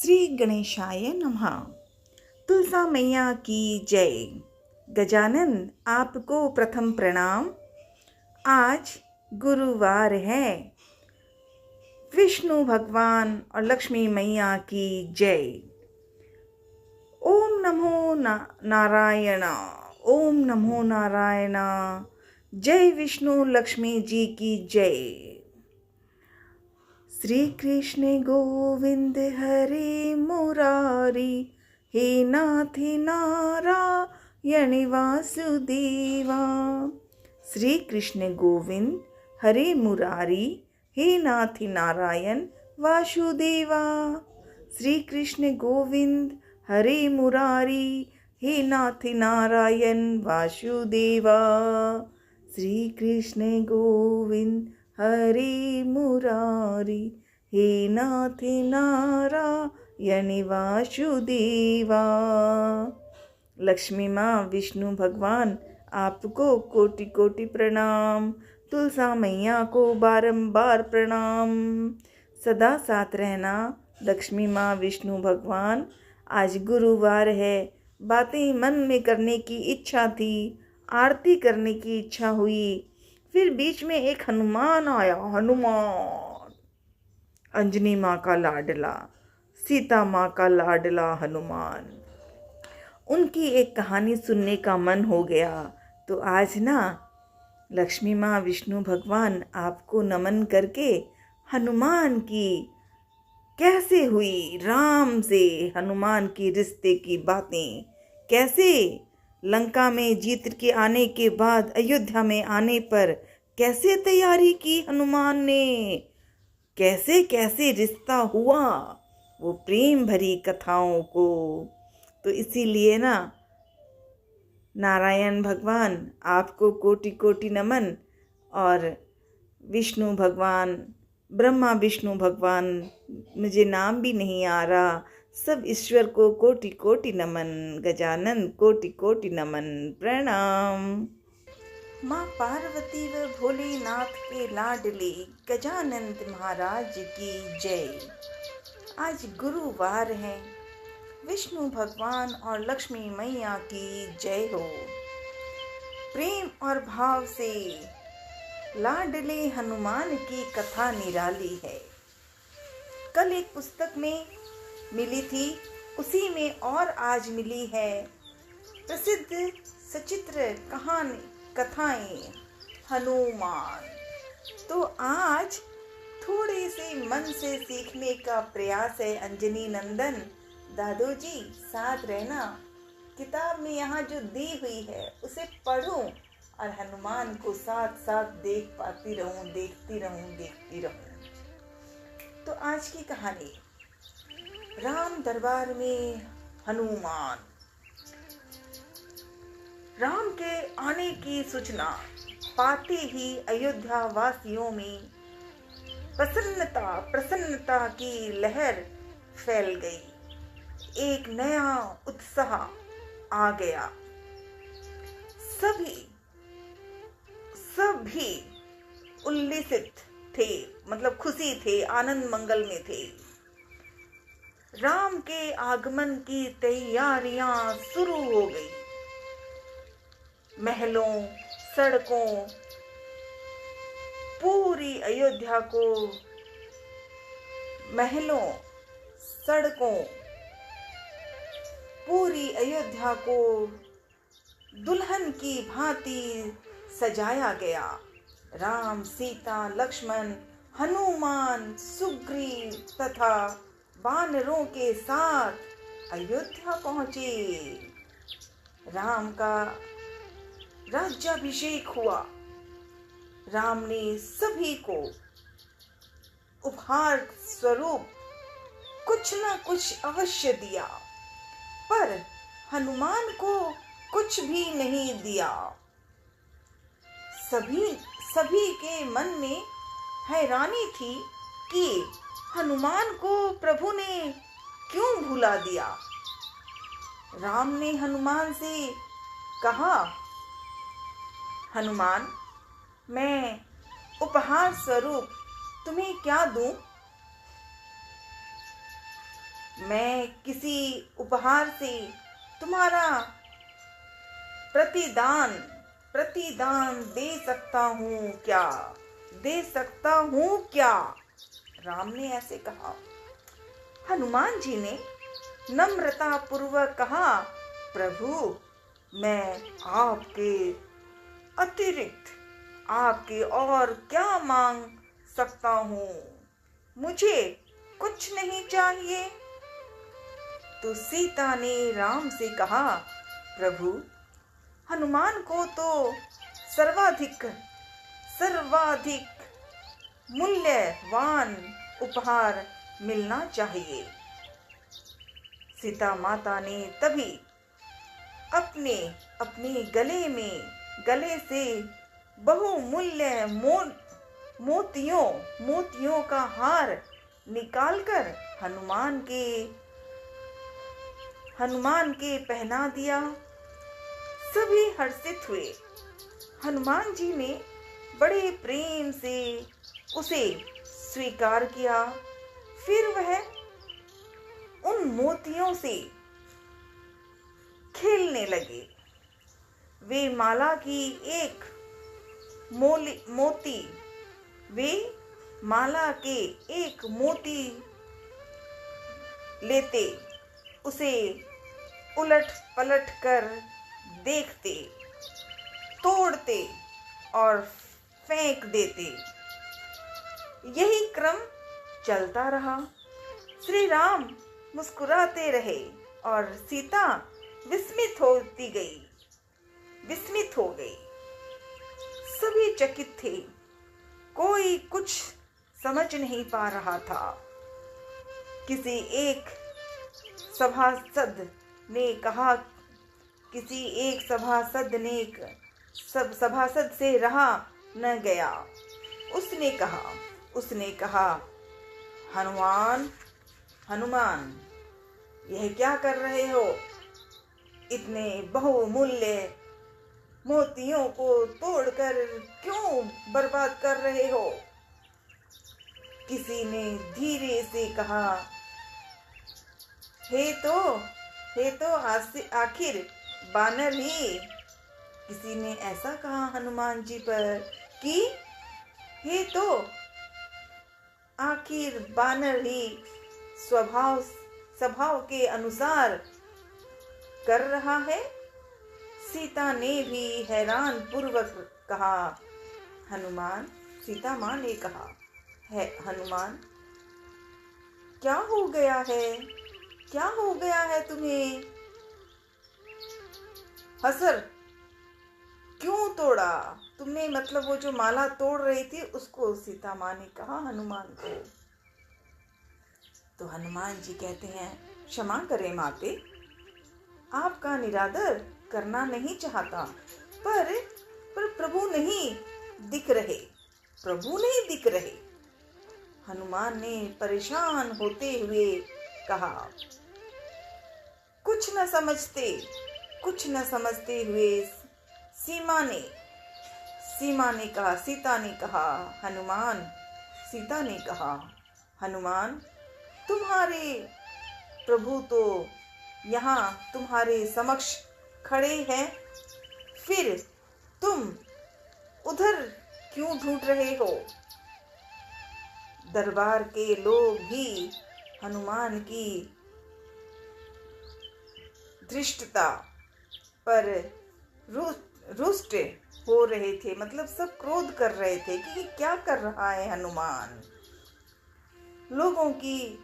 श्री गणेशाय नमः। तुलसा मैया की जय। गजानन आपको प्रथम प्रणाम। आज गुरुवार है। विष्णु भगवान और लक्ष्मी मैया की जय। ओम नमो नारायण। ओम नमो नारायण। जय विष्णु लक्ष्मी जी की जय। श्री कृष्ण गोविंद हरे मुरारी, हे नाथ नारायण वासुदेवा। श्री कृष्ण गोविंद हरे मुरारी, हे नाथ नारायण वासुदेवा। श्री कृष्ण गोविंद हरे मुरारी, हे नाथ नारायण वासुदेवा। श्री कृष्ण गोविंद हरे मुरारी, हे नाथ नारायण वासुदेवा। लक्ष्मी माँ विष्णु भगवान आपको कोटि कोटि प्रणाम। तुलसा मैया को बारंबार प्रणाम। सदा साथ रहना लक्ष्मी माँ विष्णु भगवान। आज गुरुवार है। बातें मन में करने की इच्छा थी, आरती करने की इच्छा हुई, फिर बीच में एक हनुमान आया। हनुमान, अंजनी माँ का लाडला, सीता माँ का लाडला हनुमान। उनकी एक कहानी सुनने का मन हो गया। तो आज ना लक्ष्मी माँ विष्णु भगवान आपको नमन करके हनुमान की कैसे हुई राम से हनुमान की रिश्ते की बातें, कैसे लंका में जीत के आने के बाद अयोध्या में आने पर कैसे तैयारी की हनुमान ने, कैसे कैसे रिश्ता हुआ, वो प्रेम भरी कथाओं को। तो इसीलिए ना नारायण भगवान आपको कोटि कोटि नमन, और विष्णु भगवान, ब्रह्मा विष्णु भगवान, मुझे नाम भी नहीं आ रहा, सब ईश्वर को कोटि कोटि नमन। गजानन कोटि कोटि नमन प्रणाम। माँ पार्वती व भोलेनाथ के लाडले गजानन महाराज की जय। आज गुरुवार है। विष्णु भगवान और लक्ष्मी मैया की जय हो। प्रेम और भाव से लाडले हनुमान की कथा निराली है। कल एक पुस्तक में मिली थी, उसी में और आज मिली है प्रसिद्ध सचित्र कथाएं हनुमान। तो आज थोड़े से मन से सीखने का प्रयास है। अंजनी नंदन दादू जी साथ रहना। किताब में यहाँ जो दी हुई है उसे पढ़ूं और हनुमान को साथ साथ देख पाती रहूं, देखती रहूं। तो आज की कहानी, राम दरबार में हनुमान। राम के आने की सूचना पाते ही अयोध्या वासियों में प्रसन्नता की लहर फैल गई। एक नया उत्साह आ गया। सभी उल्लिसित थे, मतलब खुशी थे, आनंद मंगल में थे। राम के आगमन की तैयारियां शुरू हो गई। महलों, सड़कों, पूरी अयोध्या को, पूरी अयोध्या को दुल्हन की भांति सजाया गया। राम, सीता, लक्ष्मण, हनुमान, सुग्रीव तथा वानरों के साथ अयोध्या पहुंचे। राम का राज्याभिषेक हुआ। राम ने सभी को उपहार स्वरूप कुछ न कुछ अवश्य दिया, पर हनुमान को कुछ भी नहीं दिया। सभी के मन में हैरानी थी कि हनुमान को प्रभु ने क्यों भुला दिया। राम ने हनुमान से कहा, हनुमान, मैं उपहार स्वरूप तुम्हें क्या दूं? मैं किसी उपहार से तुम्हारा प्रतिदान दे सकता हूँ क्या? दे सकता हूँ क्या? राम ने ऐसे कहा। हनुमान जी ने नम्रता पूर्वक कहा, प्रभु, मैं आपके अतिरिक्त आपके और क्या मांग सकता हूँ? मुझे कुछ नहीं चाहिए। तो सीता ने राम से कहा, प्रभु, हनुमान को तो सर्वाधिक मूल्यवान उपहार मिलना चाहिए। सीता माता ने तभी अपने गले से बहुमूल्य मोतियों का हार निकालकर हनुमान के पहना दिया। सभी हर्षित हुए। हनुमान जी ने बड़े प्रेम से उसे स्वीकार किया। फिर वह उन मोतियों से खेलने लगे। वे माला की एक मोती लेते, उसे उलट पलट कर देखते, तोड़ते और फेंक देते। यही क्रम चलता रहा। श्री राम मुस्कुराते रहे और सीता विस्मित हो गई। सभी चकित थे। कोई कुछ समझ नहीं पा रहा था। किसी एक सभासद से रहा न गया। उसने कहा, हनुमान, यह क्या कर रहे हो? इतने बहुमूल्य मोतियों को तोड़कर क्यों बर्बाद कर रहे हो? किसी ने धीरे से कहा, हे तो आखिर बानर ही। किसी ने ऐसा कहा हनुमान जी पर कि हे तो आखिर बानर ही स्वभाव के अनुसार कर रहा है। सीता ने भी हैरान पूर्वक कहा, सीता माँ ने कहा, है हनुमान, क्या हो गया है तुम्हें? हसर क्यों तोड़ा तुमने? मतलब वो जो माला तोड़ रही थी उसको सीता माँ ने कहा हनुमान को। तो हनुमान जी कहते हैं, क्षमा करें माते, आपका निरादर करना नहीं चाहता, पर प्रभु नहीं दिख रहे। हनुमान ने परेशान होते हुए कहा। कुछ न समझते हुए सीता ने कहा, हनुमान, तुम्हारे प्रभु तो यहाँ तुम्हारे समक्ष खड़े हैं, फिर तुम उधर क्यों ढूंढ रहे हो? दरबार के लोग भी हनुमान की धृष्टता पर रुष्ट हो रहे थे। मतलब सब क्रोध कर रहे थे कि क्या कर रहा है हनुमान। लोगों की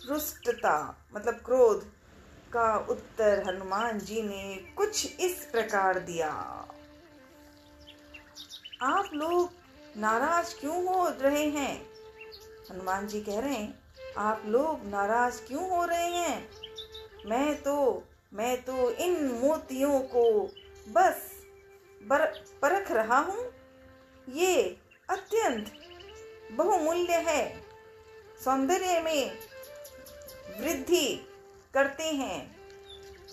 रुष्टता मतलब क्रोध का उत्तर हनुमान जी ने कुछ इस प्रकार दिया। आप लोग नाराज क्यों हो रहे हैं? हनुमान जी कह रहे हैं, आप लोग नाराज क्यों हो रहे हैं? मैं तो इन मोतियों को बस परख रहा हूँ। ये अत्यंत बहुमूल्य है, सौंदर्य में वृद्धि करते हैं,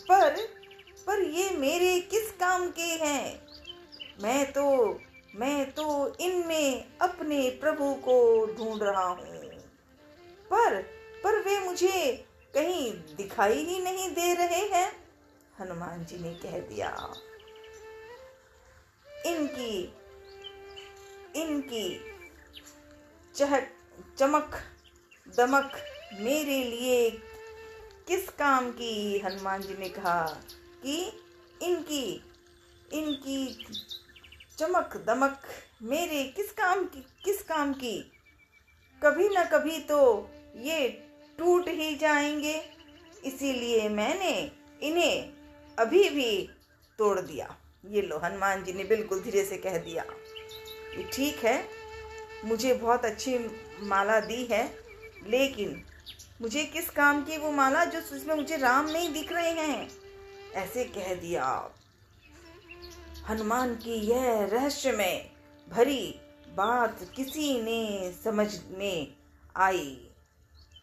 पर ये मेरे किस काम के हैं? मैं तो इनमें अपने प्रभु को ढूंढ रहा हूँ। पर पर वे मुझे कहीं दिखाई ही नहीं दे रहे हैं। हनुमान जी ने कह दिया, इनकी चमक दमक मेरे लिए किस काम की। हनुमान जी ने कहा कि इनकी चमक दमक मेरे किस काम की। कभी न कभी तो ये टूट ही जाएंगे, इसीलिए मैंने इन्हें अभी भी तोड़ दिया। ये लो, हनुमान जी ने बिल्कुल धीरे से कह दिया, ये ठीक है, मुझे बहुत अच्छी माला दी है, लेकिन मुझे किस काम की वो माला जो उसमें मुझे राम नहीं दिख रहे हैं। ऐसे कह दिया। हनुमान की यह रहस्यमय भरी बात किसी ने समझ में आई।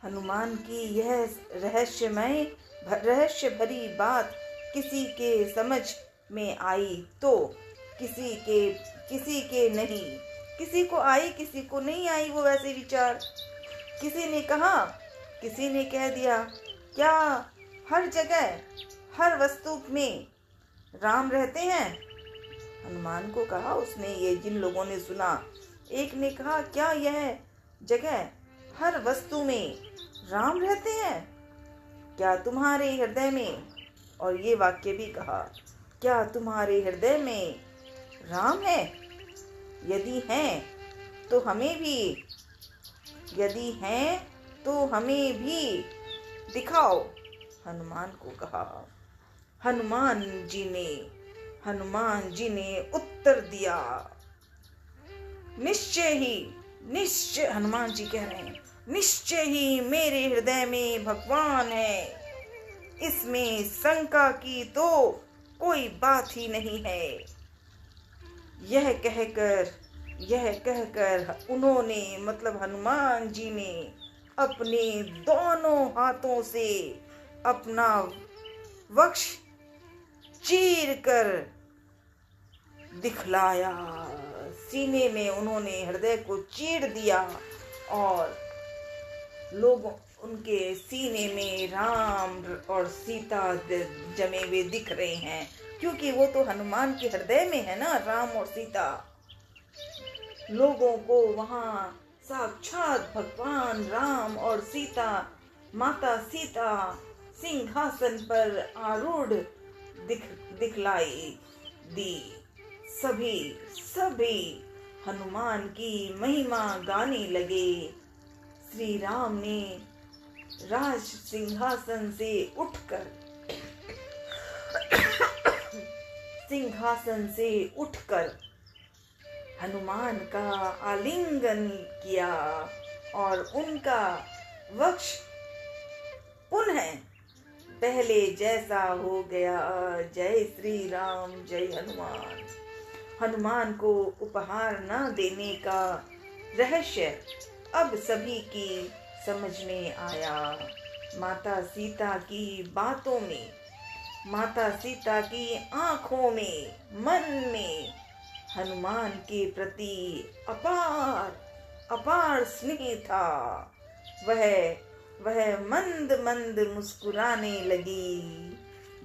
हनुमान की यह रहस्य भरी बात किसी के समझ में आई तो किसी के नहीं, किसी को आई किसी को नहीं आई वो वैसे विचार। किसी ने कहा, किसी ने कह दिया, क्या हर जगह हर वस्तु में राम रहते हैं? हनुमान को कहा उसने, ये जिन लोगों ने सुना, एक ने कहा, क्या यह जगह हर वस्तु में राम रहते हैं? क्या तुम्हारे हृदय में, और ये वाक्य भी कहा, क्या तुम्हारे हृदय में राम है? यदि हैं तो हमें भी दिखाओ। हनुमान को कहा। हनुमान जी ने उत्तर दिया, निश्चय हनुमान जी कह रहे हैं, निश्चय ही मेरे हृदय में भगवान है, इसमें शंका की तो कोई बात ही नहीं है। यह कहकर उन्होंने, मतलब हनुमान जी ने, अपने दोनों हाथों से अपना वक्ष चीर कर दिखलाया। सीने में उन्होंने हृदय को चीर दिया और लोग उनके सीने में राम और सीता जमे हुए दिख रहे हैं, क्योंकि वो तो हनुमान के हृदय में है ना, राम और सीता। लोगों को वहां साक्षात भगवान राम और सीता, माता सीता सिंहासन पर आरूढ़ दिखलाई दी। सभी हनुमान की महिमा गाने लगे। श्री राम ने राज सिंहासन से उठकर हनुमान का आलिंगन किया और उनका वक्ष पुनः पहले जैसा हो गया। जय श्री राम, जय हनुमान। हनुमान को उपहार न देने का रहस्य अब सभी की समझ में आया। माता सीता की बातों में, माता सीता की आंखों में, मन में हनुमान के प्रति अपार स्नेह था। वह मंद मुस्कुराने लगी।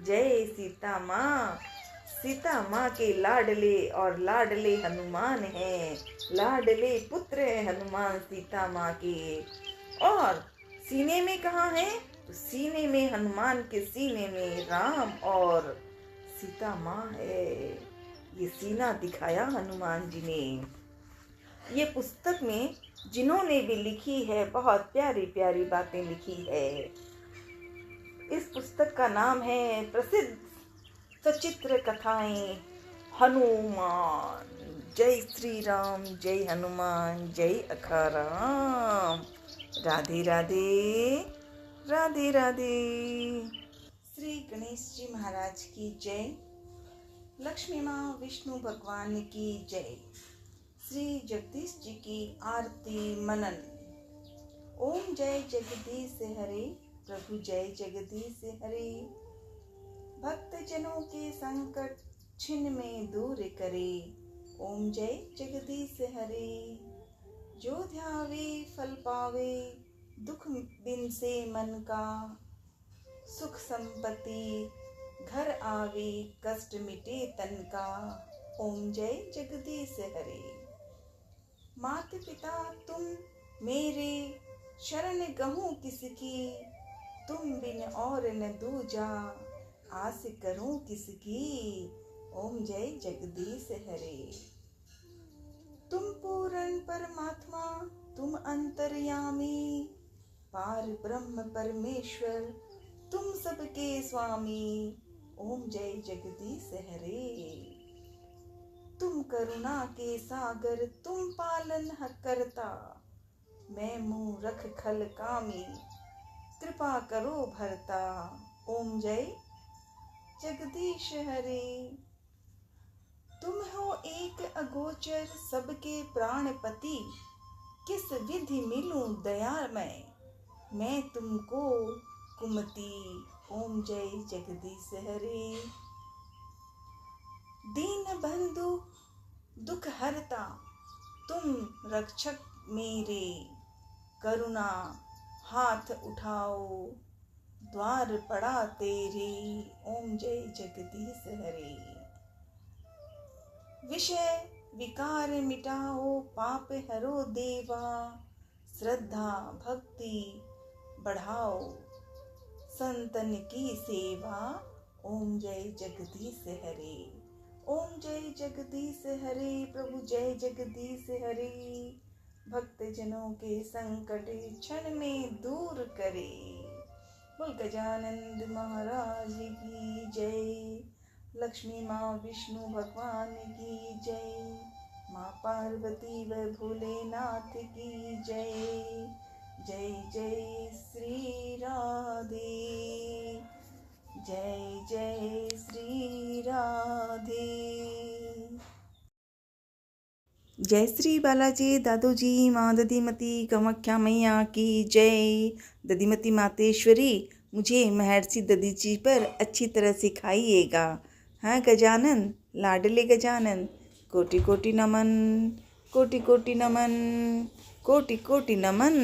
जय सीता माँ। सीता माँ के लाडले हनुमान हैं, लाडले पुत्र है हनुमान सीता माँ के। और सीने में कहाँ है? तो सीने में, हनुमान के सीने में राम और सीता माँ है। ये सीना दिखाया हनुमान जी ने। ये पुस्तक में जिन्होंने भी लिखी है, बहुत प्यारी प्यारी बातें लिखी है। इस पुस्तक का नाम है प्रसिद्ध सचित्र कथाएं हनुमान। जय श्री राम, जय हनुमान, जय अखाराम। राधे राधे, राधे राधे। श्री गणेश जी महाराज की जय। लक्ष्मी माँ विष्णु भगवान की जय। श्री जगदीश जी की आरती मनन। ओम जय जगदीश हरे, प्रभु जय जगदीश हरे। भक्त जनों के संकट छिन में दूर करे। ओम जय जगदीश हरे। जो ध्यावे फल पावे, दुख बिन से मन का, सुख संपत्ति घर आवे, कष्ट मिटे तन का। ओम जय जगदीश हरे। मात पिता तुम मेरे, शरण गहूँ किसकी, तुम बिन और न दूजा, आस करूं किसकी। ओम जय जगदीश हरे। तुम पूर्ण परमात्मा, तुम अंतर्यामी, पार ब्रह्म परमेश्वर, तुम सबके स्वामी। ओम जय जगदीश हरे। तुम करुणा के सागर, तुम पालन करता, मैं मूरख खल कामी, कृपा करो भरता। ओम जय जगदीश हरे। तुम हो एक अगोचर, सबके प्राणपति, किस विधि मिलूं दयामय, मैं तुमको कुमति। ओम जय जगदीश हरे। दीन बंधु दुख हरता, तुम रक्षक मेरे, करुणा हाथ उठाओ, द्वार पड़ा तेरे। ओम जय जगदीश हरे। विषय विकार मिटाओ, पाप हरो देवा, श्रद्धा भक्ति बढ़ाओ, संतन की सेवा। ओम जय जगदीश हरे। ओम जय जगदीश हरे। प्रभु जय जगदीश हरे। भक्त जनों के संकट क्षण में दूर करे। बोल गजानंद महाराज की जय। लक्ष्मी माँ विष्णु भगवान की जय। माँ पार्वती व भोलेनाथ की जय। जय जय श्री राधे। जय जय श्री राधे। जय श्री बालाजी दादोजी माँ दधिमती कामाख्या मैया की जय। दधिमती मातेश्वरी मुझे महर्षि दधीची पर अच्छी तरह सिखाइएगा। हाँ गजानन, लाडले गजानन, कोटि कोटि नमन, कोटि कोटि नमन, कोटि कोटि नमन।